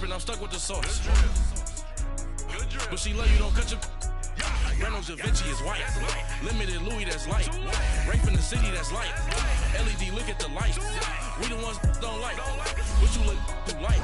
dripping, I'm stuck with the sauce. But she love you, don't cut your... Reynolds Da Vinci is white. Limited Louis, that's light. Rape in the city, that's light. LED, look at the light. We the ones don't like. What you look too light?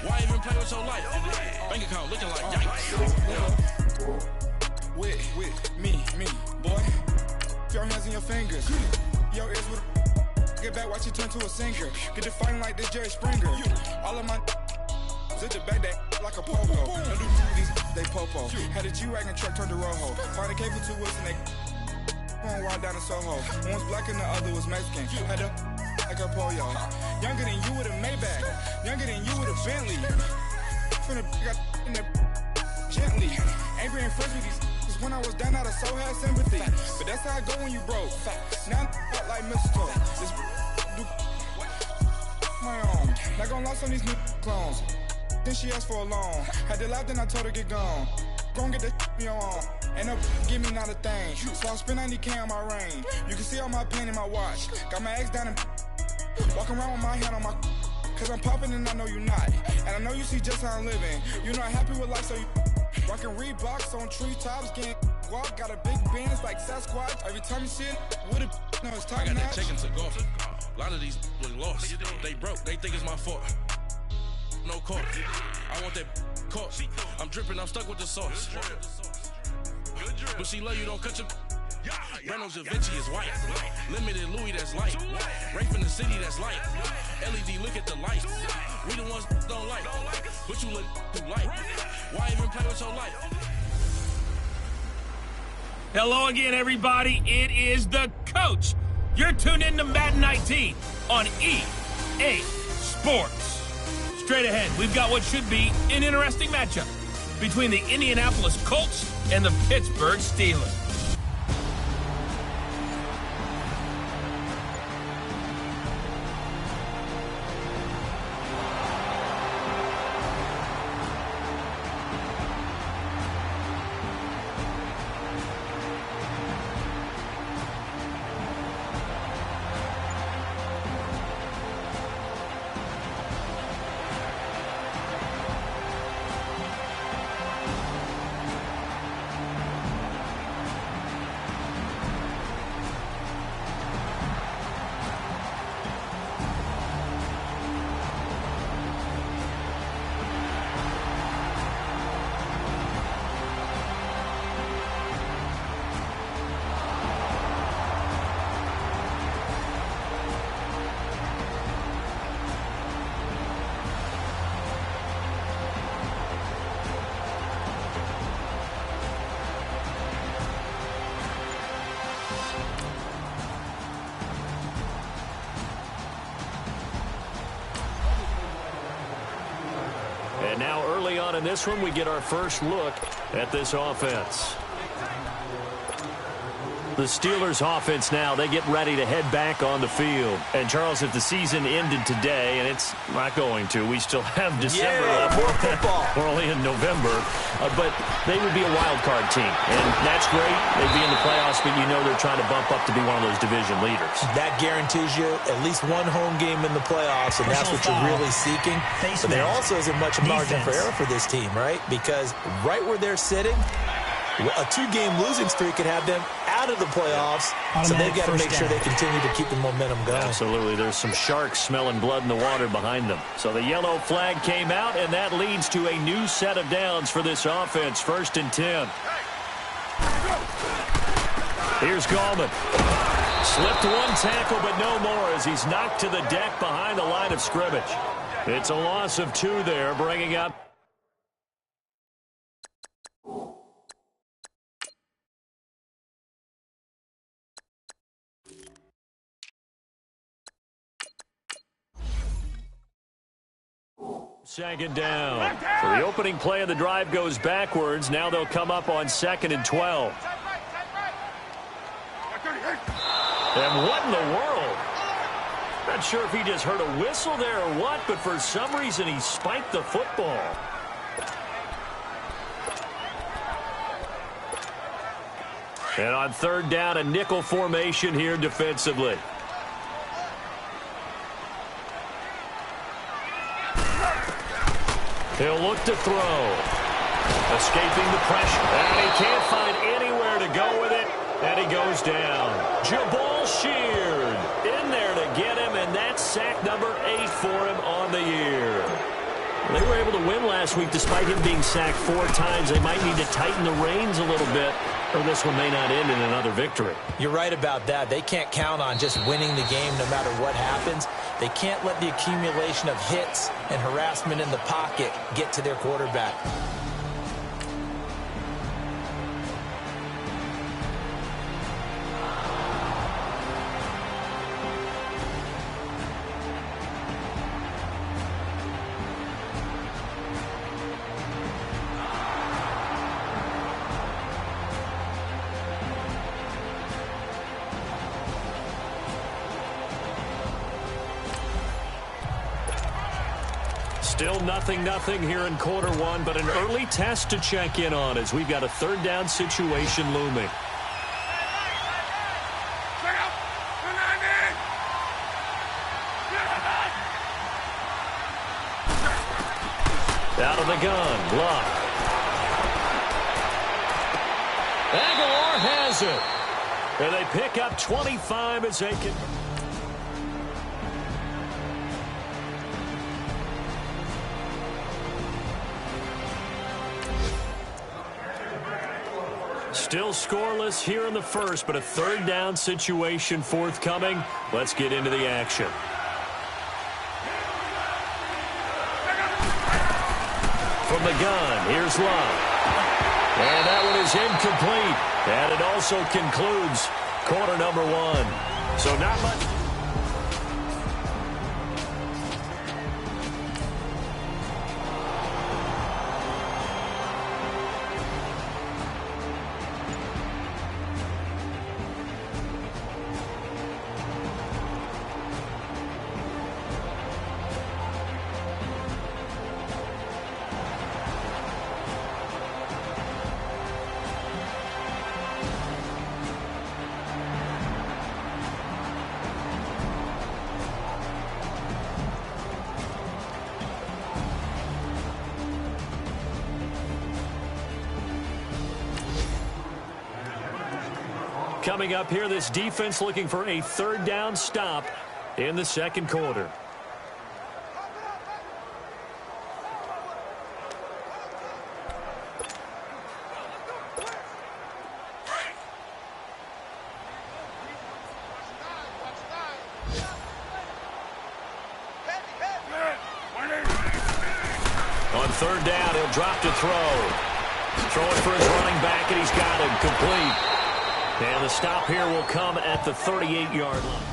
Why even play with your life? Bank account looking like yikes. With me, boy. Your hands and your fingers. Your ears with get back, watch you turn to a singer. Get to fighting like this Jerry Springer. All of my zip the back that like a popo. No do these they popo. Had a G-Wagon truck turned to Rojo. Find a cable 2 wheels and they going wild down in Soho. One was black and the other was Mexican. Had a like a pollo. Younger than you with a Maybach. Younger than you with a Bentley. From the got in the gently. Angry and fresh with these. When I was down out of soul had sympathy. But that's how I go when you broke. Now I'm like mistletoe. This do my own. Not gonna lost on these new clones. Then she asked for a loan. Had to laugh, then I told her get gone. Gon' get that me on. Ain't no give me not a thing. So I spend 90K on my ring. You can see all my pain in my watch. Got my ex down and walking around with my hand on my. Cause I'm popping and I know you not. And I know you see just how I'm living. You're not happy with life, so you rockin' Reeboks on treetops, getting guap. Got a big band, it's like Sasquatch. Every time you see it, with it, no, it's top I got notch. that check into golf. A lot of these look lost. They broke, they think it's my fault. No court. I want that court. I'm dripping, I'm stuck with the sauce. But she love you, don't cut your... Reynolds Da Vinci is white. Limited Louis, that's light. Rape in the city, that's light. LED, look at the light. We the ones don't like. But you look too light. Why even play with your life? Hello again, everybody. It is the coach. You're tuned in to Madden 19 on EA Sports. Straight ahead, we've got what should be an interesting matchup between the Indianapolis Colts and the Pittsburgh Steelers. And now early on in this one, we get our first look at this offense. The Steelers offense now, they get ready to head back on the field. And, Charles, if the season ended today, and it's not going to, we still have December left. More football. We're only in November. But they would be a wild card team. And that's great. They'd be in the playoffs, but you know they're trying to bump up to be one of those division leaders. That guarantees you at least one home game in the playoffs, and that's what you're really seeking. But there also isn't much margin for error for this team, right? Because right where they're sitting, a 2-game losing streak could have them out of the playoffs, so they've got to make sure they continue to keep the momentum going. Absolutely. There's some sharks smelling blood in the water behind them. So the yellow flag came out, and that leads to a new set of downs for this offense. 1st and 10. Here's Gallman. Slipped one tackle, but no more as he's knocked to the deck behind the line of scrimmage. It's a loss of 2 there, bringing up second down. So the opening play of the drive goes backwards. Now they'll come up on 2nd and 12. And what in the world? Not sure if he just heard a whistle there or what, but for some reason he spiked the football. And on 3rd down, a nickel formation here defensively. He'll look to throw. Escaping the pressure. And he can't find anywhere to go with it. And he goes down. Jabal Sheard in there to get him, and that's sack number 8 for him on the year. They were able to win last week despite him being sacked 4 times. They might need to tighten the reins a little bit, or this one may not end in another victory. You're right about that. They can't count on just winning the game no matter what happens. They can't let the accumulation of hits and harassment in the pocket get to their quarterback. Still 0-0 here in quarter one, but an early test to check in on as we've got a third down situation looming. Out of the gun, Luck. Aguilar has it. And they pick up 25 as they can... Still scoreless here in the first, but a third down situation forthcoming. Let's get into the action. From the gun, here's Love. And that one is incomplete. And it also concludes quarter number 1. So not much. Coming up here, this defense looking for a third down stop in the second quarter. On third down, he'll drop to throw. Throwing for his running back, and he's got him complete. And the stop here will come at the 38-yard line.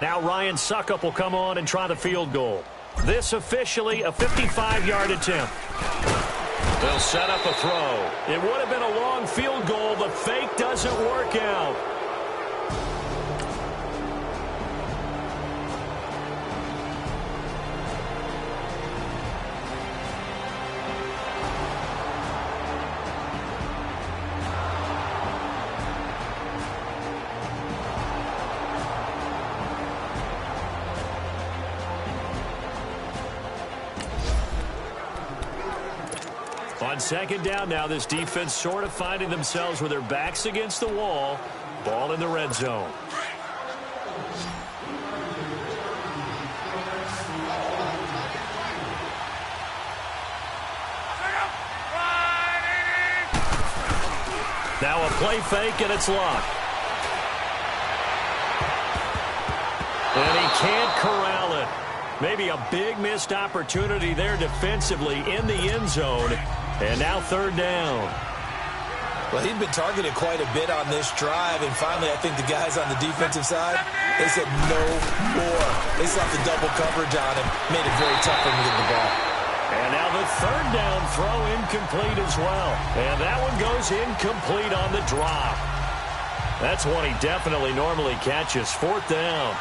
Now Ryan Suckup will come on and try the field goal. This officially a 55-yard attempt. They'll set up a throw. It would have been a long field goal. The fake doesn't work out. On second down now, this defense sort of finding themselves with their backs against the wall. Ball in the red zone. Now a play fake, and it's Luck. And he can't corral it. Maybe a big missed opportunity there defensively in the end zone. And now third down. Well, he'd been targeted quite a bit on this drive, and finally I think the guys on the defensive side, they said no more. They slapped the double coverage on him, made it very tough for him to get the ball. And now the third down throw incomplete as well. And that one goes incomplete on the drop. That's one he definitely normally catches. Fourth down.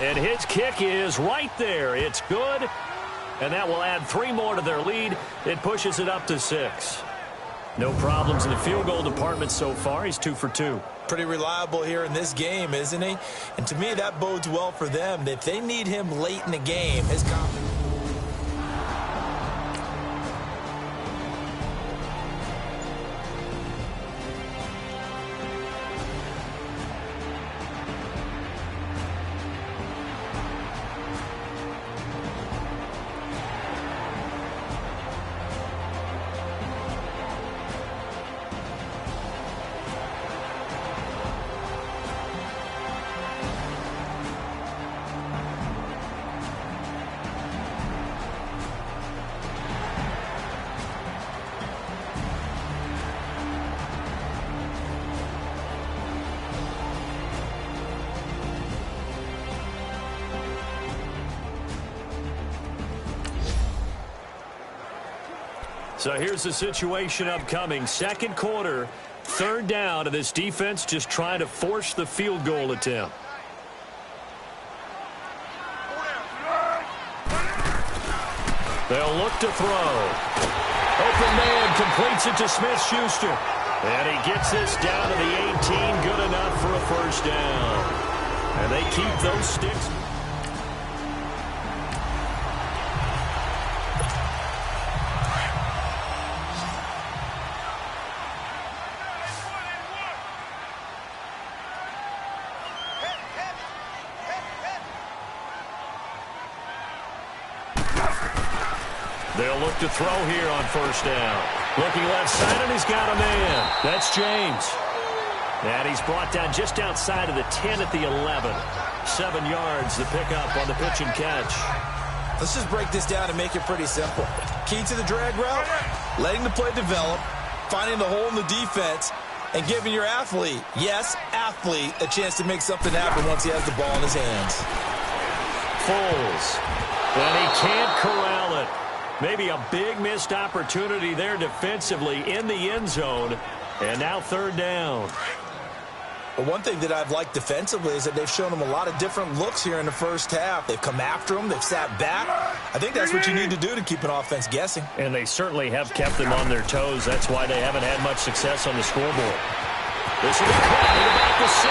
And his kick is right there. It's good. And that will add 3 more to their lead. It pushes it up to 6. No problems in the field goal department so far. He's 2 for 2. Pretty reliable here in this game, isn't he? And to me, that bodes well for them. If they need him late in the game, his confidence. So here's the situation upcoming. Second quarter, 3rd down, and this defense just trying to force the field goal attempt. They'll look to throw. Open man completes it to Smith-Schuster. And he gets this down to the 18, good enough for a first down. And they keep those sticks. They'll look to throw here on first down. Looking left side, and he's got a man. That's James. And he's brought down just outside of the 10 at the 11. 7 yards the pickup on the pitch and catch. Let's just break this down and make it pretty simple. Key to the drag route, letting the play develop, finding the hole in the defense, and giving your athlete, yes, athlete, a chance to make something happen once he has the ball in his hands. Foles. And he can't corral it. Maybe a big missed opportunity there defensively in the end zone. And now 3rd down. But one thing that I've liked defensively is that they've shown him a lot of different looks here in the first half. They've come after him. They've sat back. I think that's what you need to do to keep an offense guessing. And they certainly have kept them on their toes. That's why they haven't had much success on the scoreboard. This will be caught at about the 6.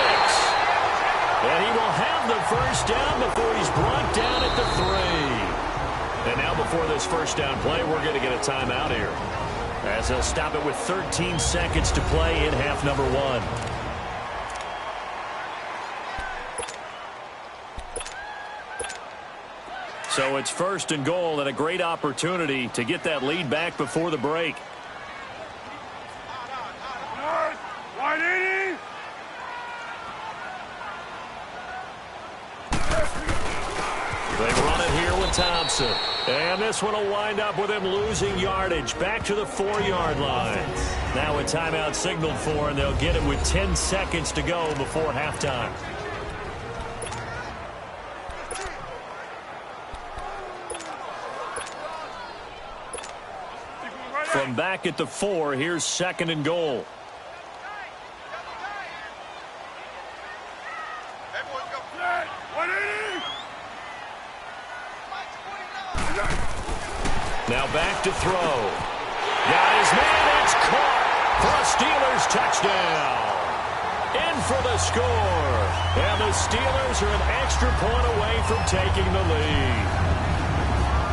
And he will have the first down before he's brought down at the 3. And now before this first down play, we're going to get a timeout here, as they'll stop it with 13 seconds to play in half number 1. So it's 1st and goal, and a great opportunity to get that lead back before the break. They run it here with Thompson. And this one will wind up with him losing yardage back to the 4-yard line. Now a timeout signaled for, and they'll get it with 10 seconds to go before halftime. From back at the 4, here's 2nd and goal. Now back to throw. Got his man. It's caught for a Steelers touchdown. In for the score. And the Steelers are an extra point away from taking the lead.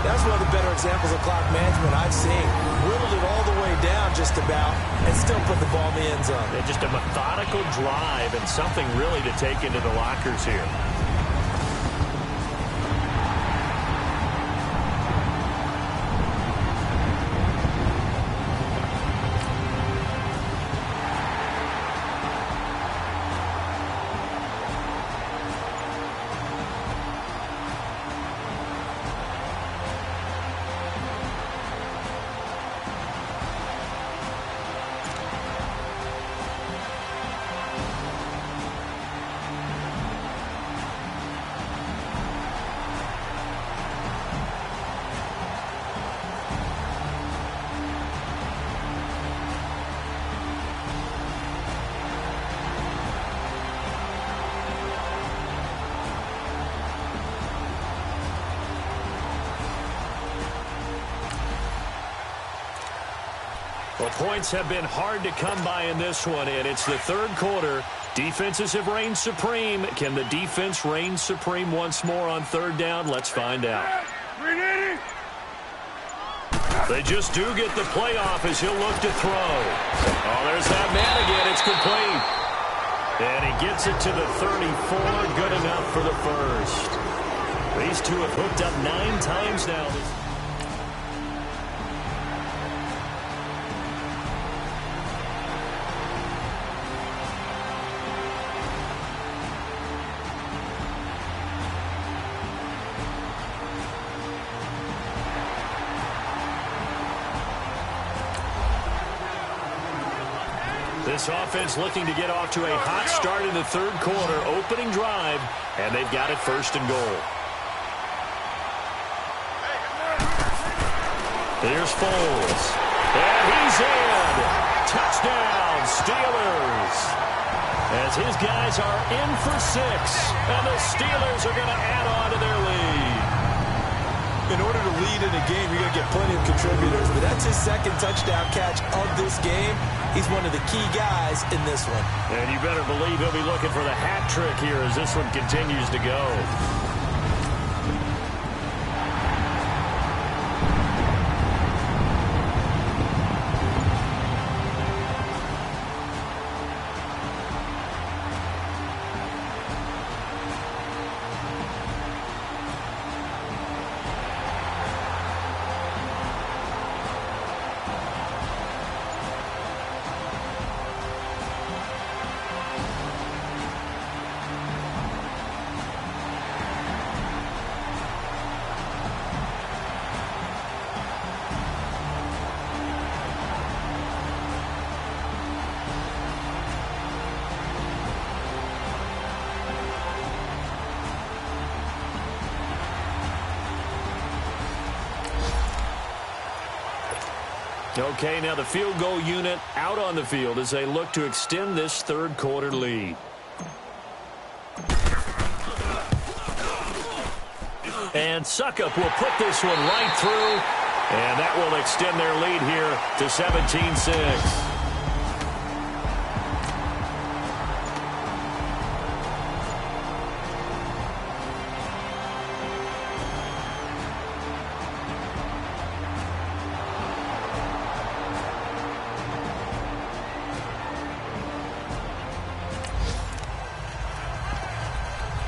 That's one of the better examples of clock management I've seen. Whittled it all the way down just about and still put the ball in the end zone. Yeah, just a methodical drive and something really to take into the lockers here. Well, points have been hard to come by in this one, and it's the third quarter. Defenses have reigned supreme. Can the defense reign supreme once more on third down? Let's find out. They just do get the playoff as he'll look to throw. Oh, there's that man again. It's complete. And he gets it to the 34. Good enough for the first. These two have hooked up 9 times now. This offense looking to get off to a hot start in the third quarter, opening drive, and they've got it first and goal. Here's Foles, and he's in. Touchdown, Steelers. As his guys are in for 6, and the Steelers are going to add on to their lead. In order to lead in a game, you're going to get plenty of contributors, but that's his second touchdown catch of this game. He's one of the key guys in this one. And you better believe he'll be looking for the hat trick here as this one continues to go. Okay, now the field goal unit out on the field as they look to extend this third quarter lead. And Suckup will put this one right through, and that will extend their lead here to 17-6.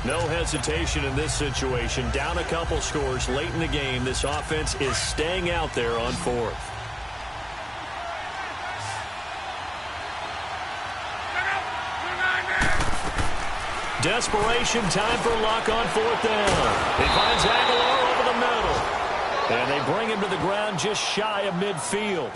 No hesitation in this situation. Down a couple scores late in the game. This offense is staying out there on 4th. Desperation time for Luck on 4th down. He finds Aguilar over the middle. And they bring him to the ground just shy of midfield.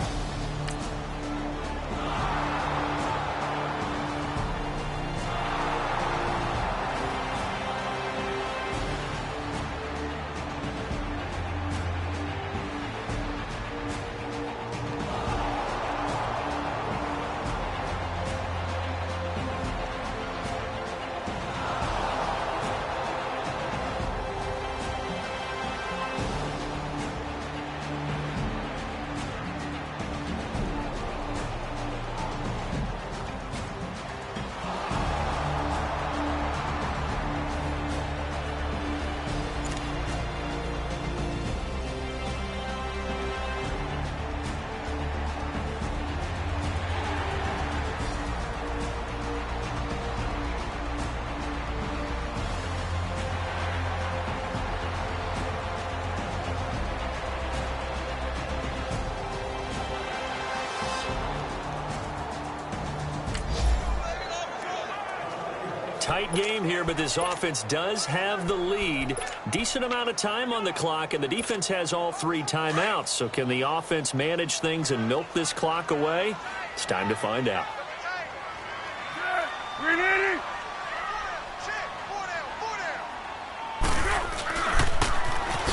Tight game here, but this offense does have the lead. Decent amount of time on the clock, and the defense has all 3 timeouts. So can the offense manage things and milk this clock away? It's time to find out.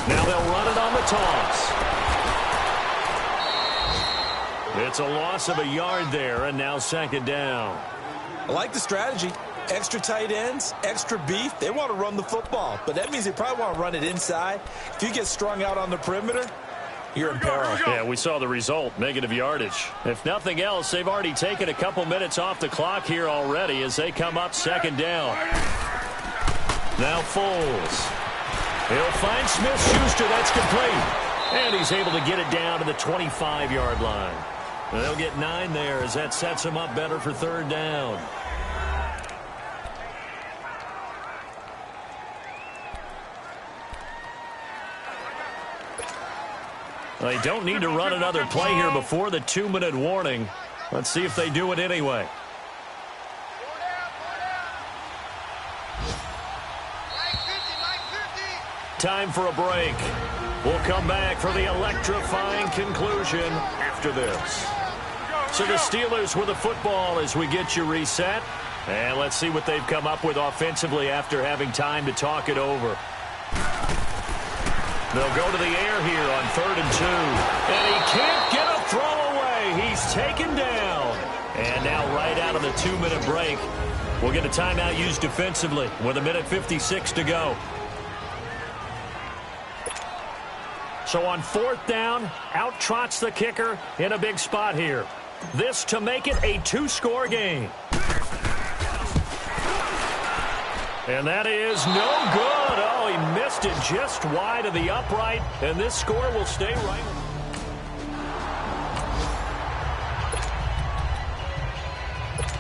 Now they'll run it on the toss. It's a loss of a yard there, and now 2nd down. I like the strategy. Extra tight ends, extra beef. They want to run the football, but that means they probably want to run it inside. If you get strung out on the perimeter, you're in peril. Yeah, we saw the result, negative yardage. If nothing else, they've already taken a couple minutes off the clock here already as they come up second down. Now Foles. He'll find Smith-Schuster. That's complete. And he's able to get it down to the 25-yard line. They'll get 9 there as that sets him up better for third down. They don't need to run another play here before the 2-minute warning. Let's see if they do it anyway. Time for a break. We'll come back for the electrifying conclusion after this. So the Steelers with the football as we get you reset. And let's see what they've come up with offensively after having time to talk it over. They'll go to the air here on 3rd and 2. And he can't get a throw away. He's taken down. And now right out of the 2-minute break, we'll get a timeout used defensively with 1:56 to go. So on 4th down, out trots the kicker in a big spot here. This to make it a 2-score game. And that is no good. Oh, he missed it just wide of the upright, and this score will stay right.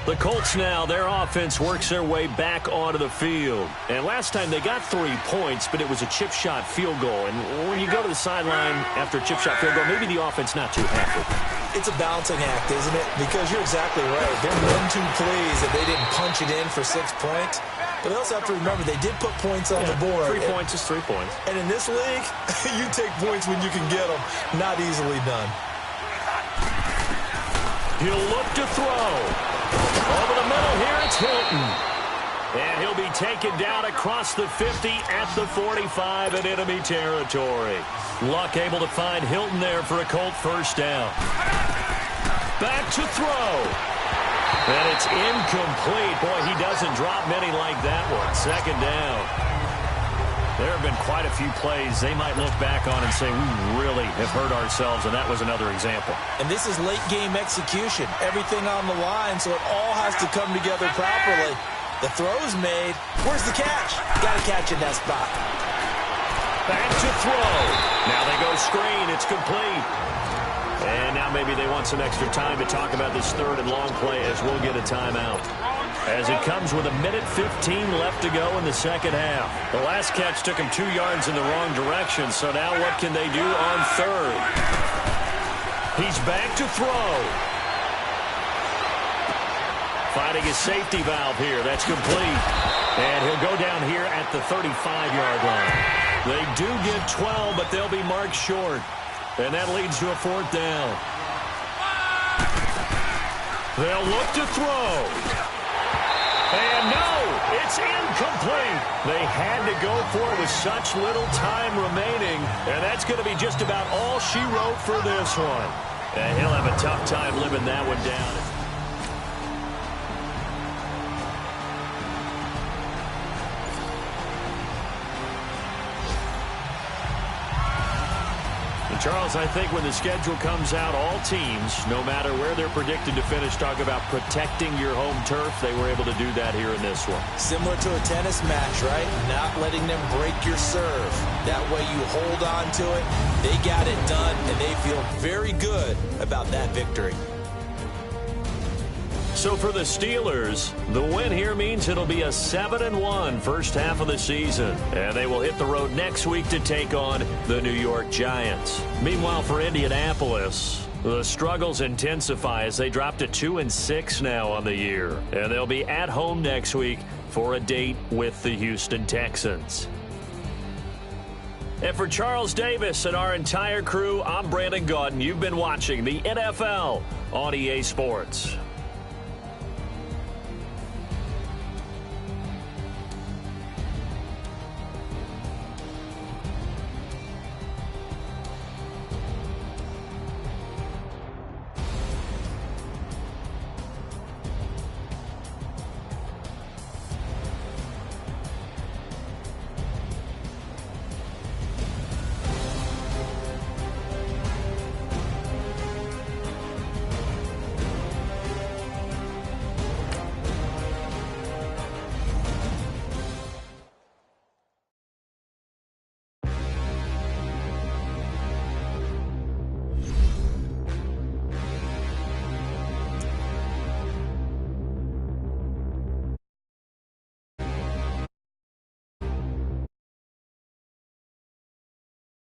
The Colts now, their offense works their way back onto the field. And last time they got 3 points, but it was a chip shot field goal. And when you go to the sideline after a chip shot field goal, maybe the offense not too happy. It's a balancing act, isn't it? Because you're exactly right. They're 1-2 plays that they didn't punch it in for 6 points. But they also have to remember they did put points on the board. 3 points is 3 points. And in this league, you take points when you can get them. Not easily done. He'll look to throw. Over the middle here, it's Hilton. And he'll be taken down across the 50 at the 45 in enemy territory. Luck able to find Hilton there for a Colt first down. Back to throw. And it's incomplete. Boy, he doesn't drop many like that one. Second down. There have been quite a few plays they might look back on and say, we really have hurt ourselves, and that was another example. And this is late-game execution. Everything on the line, so it all has to come together properly. The throw's made. Where's the catch? Got to catch in that spot. Back to throw. Now they go screen. It's complete. And now maybe they want some extra time to talk about this 3rd and long play as we'll get a timeout. As it comes with 1:15 left to go in the second half. The last catch took him 2 yards in the wrong direction, so now what can they do on 3rd? He's back to throw. Finding his safety valve here. That's complete. And he'll go down here at the 35-yard line. They do get 12, but they'll be marked short. And that leads to a 4th down. They'll look to throw. And no, it's incomplete. They had to go for it with such little time remaining. And that's going to be just about all she wrote for this one. And he'll have a tough time living that one down. Charles, I think when the schedule comes out, all teams, no matter where they're predicted to finish, talk about protecting your home turf. They were able to do that here in this one. Similar to a tennis match, right? Not letting them break your serve. That way you hold on to it. They got it done, and they feel very good about that victory. So for the Steelers, the win here means it'll be a 7-1 first half of the season. And they will hit the road next week to take on the New York Giants. Meanwhile, for Indianapolis, the struggles intensify as they drop to 2-6 now on the year. And they'll be at home next week for a date with the Houston Texans. And for Charles Davis and our entire crew, I'm Brandon Gaudin. You've been watching the NFL on EA Sports.